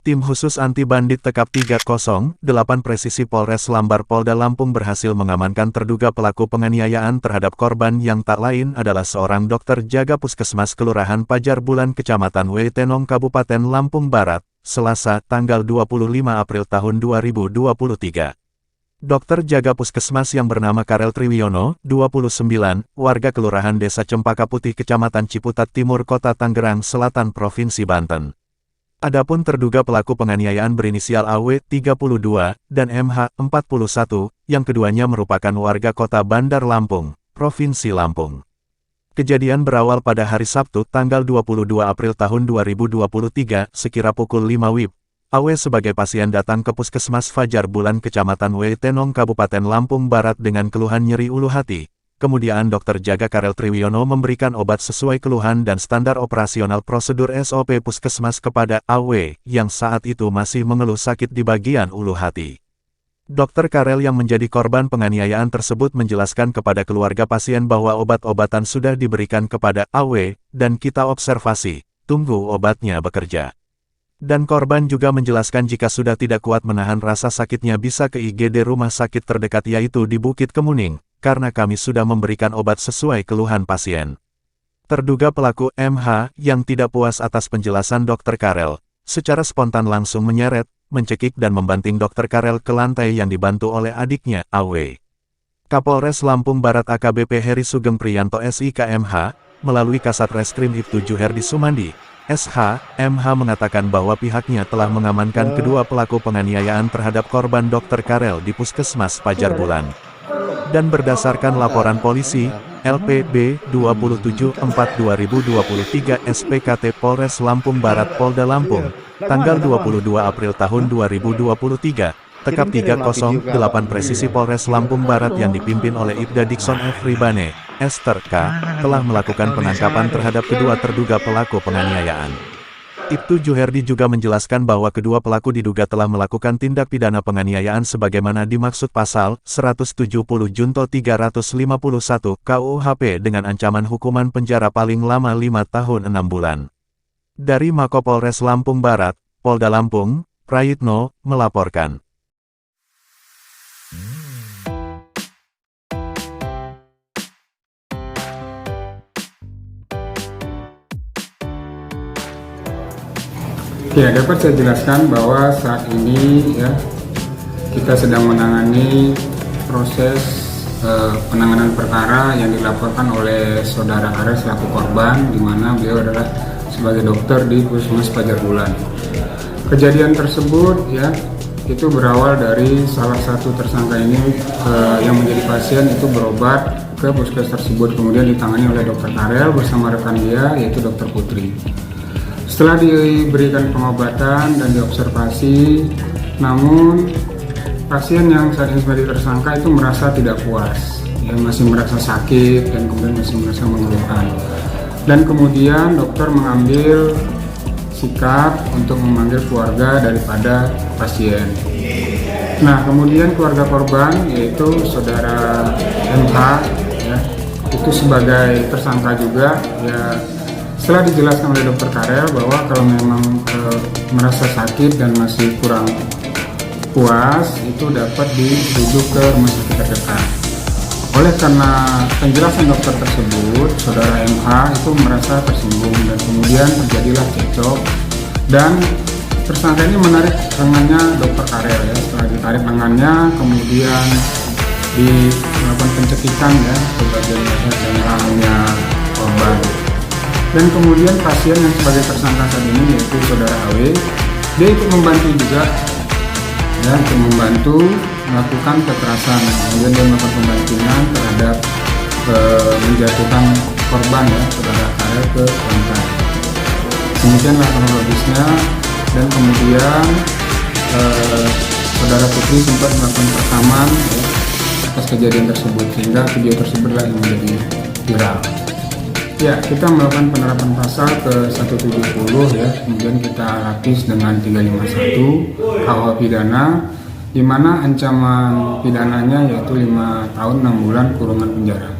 Tim khusus anti bandit Tekap 308 Presisi Polres Lambar Polda Lampung berhasil mengamankan terduga pelaku penganiayaan terhadap korban yang tak lain adalah seorang dokter jaga puskesmas Kelurahan Pajar Bulan Kecamatan Weitenong Kabupaten Lampung Barat, Selasa, tanggal 25 April tahun 2023. Dokter jaga puskesmas yang bernama Karel Triwiono, 29, warga Kelurahan Desa Cempaka Putih Kecamatan Ciputat Timur Kota Tangerang Selatan Provinsi Banten. Adapun terduga pelaku penganiayaan berinisial AW, 32, dan MH, 41, yang keduanya merupakan warga kota Bandar Lampung, Provinsi Lampung. Kejadian berawal pada hari Sabtu, tanggal 22 April tahun 2023, sekira pukul 5 WIB. AW sebagai pasien datang ke Puskesmas Fajar Bulan Kecamatan Weitenong Kabupaten Lampung Barat dengan keluhan nyeri ulu hati. Kemudian dokter jaga Karel Triwiono memberikan obat sesuai keluhan dan standar operasional prosedur SOP Puskesmas kepada AW, yang saat itu masih mengeluh sakit di bagian ulu hati. Dokter Karel yang menjadi korban penganiayaan tersebut menjelaskan kepada keluarga pasien bahwa obat-obatan sudah diberikan kepada AW, dan kita observasi, tunggu obatnya bekerja. Dan korban juga menjelaskan jika sudah tidak kuat menahan rasa sakitnya bisa ke IGD rumah sakit terdekat yaitu di Bukit Kemuning, karena kami sudah memberikan obat sesuai keluhan pasien. Terduga pelaku MH yang tidak puas atas penjelasan dokter Karel, secara spontan langsung menyeret, mencekik dan membanting dokter Karel ke lantai yang dibantu oleh adiknya, AW. Kapolres Lampung Barat AKBP Heri Sugeng Priyanto SIKMH, melalui Kasat Reskrim IP 7 Herdi Sumandi, SH, MH mengatakan bahwa pihaknya telah mengamankan kedua pelaku penganiayaan terhadap korban dokter Karel di Puskesmas Pajar Bulan. Dan berdasarkan laporan polisi, LPB 274/2023 SPKT Polres Lampung Barat Polda Lampung, tanggal 22 April tahun 2023, Tekap 308 Presisi Polres Lampung Barat yang dipimpin oleh Ibda Dikson F. Ribane, Esther K., telah melakukan penangkapan terhadap kedua terduga pelaku penganiayaan. Ibtu Juherdi juga menjelaskan bahwa kedua pelaku diduga telah melakukan tindak pidana penganiayaan sebagaimana dimaksud pasal 170 junto 351 KUHP dengan ancaman hukuman penjara paling lama 5 tahun 6 bulan. Dari Makopolres Lampung Barat, Polda Lampung, Prayitno, melaporkan. Ya, dapat saya jelaskan bahwa saat ini ya kita sedang menangani proses penanganan perkara yang dilaporkan oleh saudara Karel selaku korban, di mana beliau adalah sebagai dokter di Puskesmas Pajar Bulan. Kejadian tersebut ya itu berawal dari salah satu tersangka ini yang menjadi pasien itu berobat ke puskes tersebut, kemudian ditangani oleh dokter Karel bersama rekan dia yaitu dokter Putri. Setelah diberikan pengobatan dan diobservasi, namun pasien yang saat ini sebagai tersangka itu merasa tidak puas, ya, masih merasa sakit dan kemudian masih merasa mengeluhkan. Dan kemudian dokter mengambil sikap untuk memanggil keluarga daripada pasien. Nah, kemudian keluarga korban yaitu saudara MH, ya, itu sebagai tersangka juga, ya. Setelah dijelaskan oleh dokter Karel bahwa kalau memang merasa sakit dan masih kurang puas, itu dapat dirujuk ke rumah sakit terdekat. Oleh karena penjelasan dokter tersebut, saudara MH itu merasa tersinggung dan kemudian terjadilah cekcok dan tersangka ini menarik lengannya dokter Karel ya. Setelah ditarik lengannya, kemudian dilakukan pencekikan ya ke bagian leher dan rahangnya korban. Dan kemudian pasien yang sebagai tersangka saat ini yaitu saudara AW, dia ikut membantu juga ya, untuk membantu melakukan kekerasan. Kemudian dia melakukan pembantingan terhadap menjatuhkan korban ya, saudara Karel ke lantai. Demikianlah kronologisnya, dan kemudian saudara Putri sempat melakukan rekaman ya, atas kejadian tersebut, sehingga video tersebutlah yang menjadi viral. Ya, kita melakukan penerapan pasal ke 170 ya, kemudian kita lapis dengan 351 KUH pidana, di mana ancaman pidananya yaitu 5 tahun 6 bulan kurungan penjara.